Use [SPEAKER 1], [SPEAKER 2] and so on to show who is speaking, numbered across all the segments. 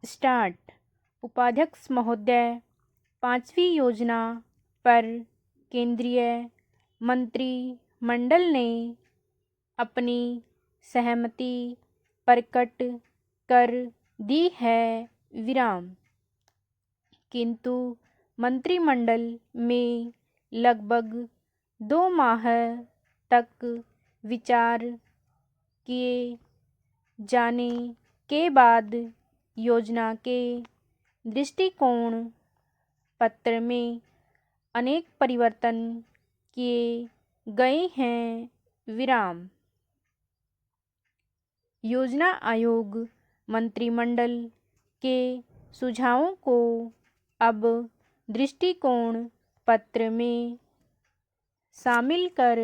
[SPEAKER 1] Start. उपाध्यक्ष महोदय, 5वीं योजना पर केंद्रीय मंत्रिमंडल ने अपनी सहमति प्रकट कर दी है। किंतु मंत्रिमंडल में लगभग 2 माह तक विचार किए जाने के बाद योजना के दृष्टिकोण पत्र में अनेक परिवर्तन किए गए हैं। योजना आयोग मंत्रिमंडल के सुझावों को अब दृष्टिकोण पत्र में शामिल कर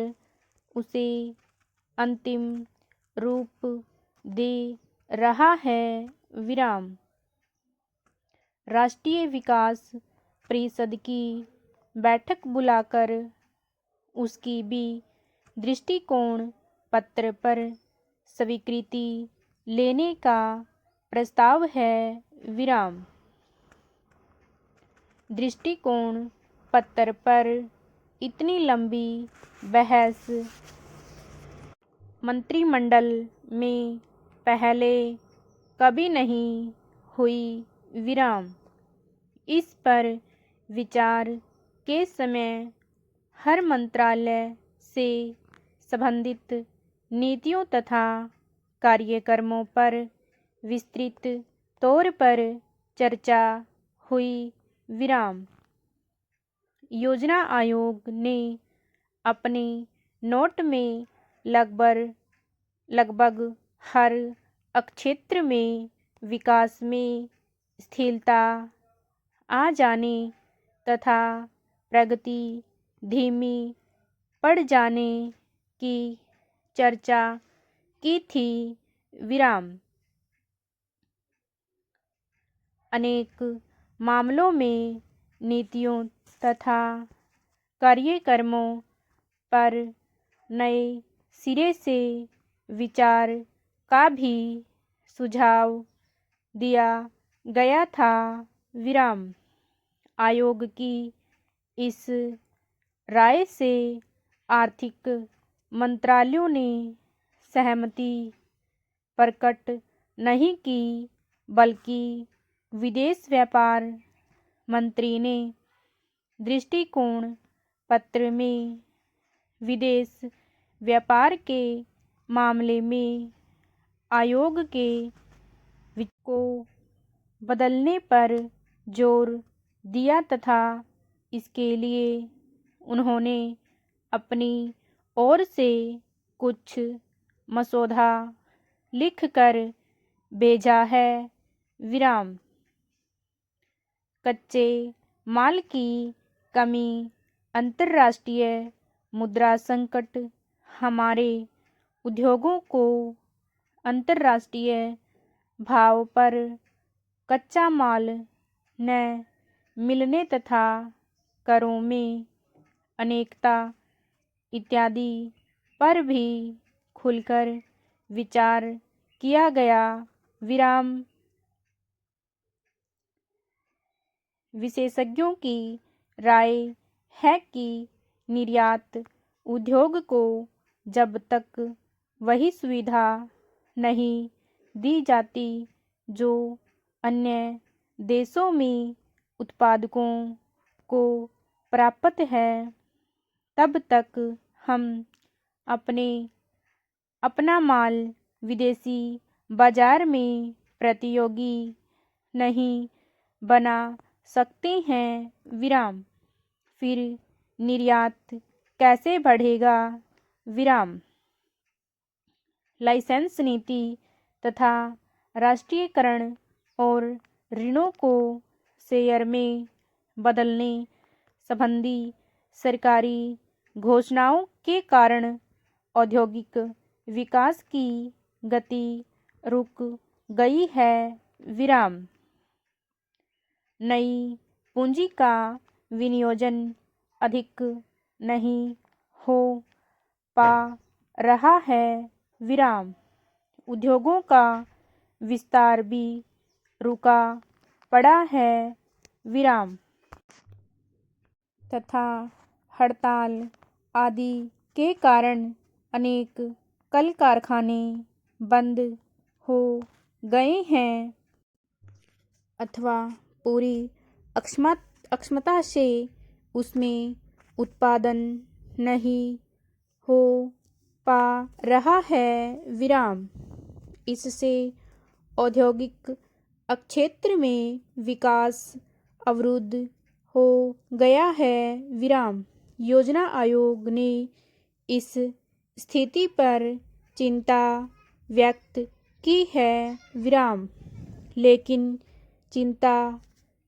[SPEAKER 1] उसे अंतिम रूप दे रहा है। राष्ट्रीय विकास परिषद की बैठक बुलाकर उसकी भी दृष्टिकोण पत्र पर स्वीकृति लेने का प्रस्ताव है। दृष्टिकोण पत्र पर इतनी लंबी बहस मंत्रिमंडल में पहले कभी नहीं हुई। इस पर विचार के समय हर मंत्रालय से संबंधित नीतियों तथा कार्यक्रमों पर विस्तृत तौर पर चर्चा हुई। योजना आयोग ने अपने नोट में लगभग हर क्षेत्र में विकास में स्थिरता आ जाने तथा प्रगति धीमी पड़ जाने की चर्चा की थी। अनेक मामलों में नीतियों तथा कार्यक्रमों पर नए सिरे से विचार का भी सुझाव दिया गया था। आयोग की इस राय से आर्थिक मंत्रालयों ने सहमति प्रकट नहीं की, बल्कि विदेश व्यापार मंत्री ने दृष्टिकोण पत्र में विदेश व्यापार के मामले में आयोग के विचार को बदलने पर जोर दिया तथा इसके लिए उन्होंने अपनी ओर से कुछ मसौदा लिखकर भेजा है। कच्चे माल की कमी, अंतर्राष्ट्रीय मुद्रा संकट हमारे उद्योगों को अंतर्राष्ट्रीय भाव पर कच्चा माल न मिलने तथा करों में अनेकता इत्यादि पर भी खुलकर विचार किया गया। विशेषज्ञों की राय है कि निर्यात उद्योग को जब तक वही सुविधा नहीं दी जाती जो अन्य देशों में उत्पादकों को प्राप्त है, तब तक हम अपना माल विदेशी बाजार में प्रतियोगी नहीं बना सकते हैं। फिर निर्यात कैसे बढ़ेगा? लाइसेंस नीति तथा राष्ट्रीयकरण और ऋणों को शेयर में बदलने संबंधी सरकारी घोषणाओं के कारण औद्योगिक विकास की गति रुक गई है। नई पूंजी का विनियोजन अधिक नहीं हो पा रहा है। उद्योगों का विस्तार भी रुका पड़ा है विराम तथा हड़ताल आदि के कारण अनेक कल कारखाने बंद हो गए हैं अथवा पूरी अक्षमता से उसमें उत्पादन नहीं हो पा रहा है विराम। इससे औद्योगिक क्षेत्र में विकास अवरुद्ध हो गया है विराम। योजना आयोग ने इस स्थिति पर चिंता व्यक्त की है विराम। लेकिन चिंता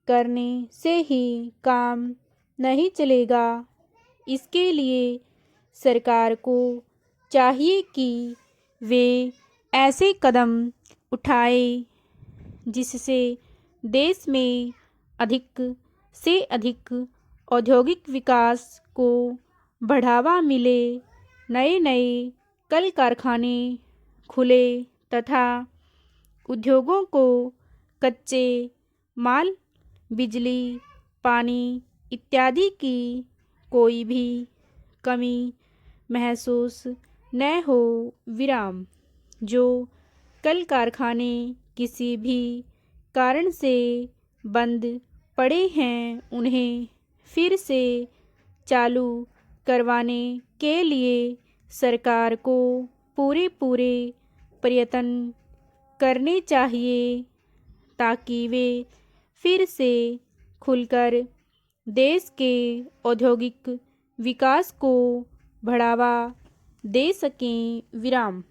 [SPEAKER 1] करने से ही काम नहीं चलेगा। इसके लिए सरकार को चाहिए कि वे ऐसे कदम उठाए जिससे देश में अधिक से अधिक औद्योगिक विकास को बढ़ावा मिले, नए नए कल कारखाने खुले तथा उद्योगों को कच्चे माल, बिजली, पानी इत्यादि की कोई भी कमी महसूस न हो विराम। जो कल कारखाने किसी भी कारण से बंद पड़े हैं उन्हें फिर से चालू करवाने के लिए सरकार को पूरे प्रयत्न करने चाहिए ताकि वे फिर से खुलकर देश के औद्योगिक विकास को बढ़ावा दे सकें विराम।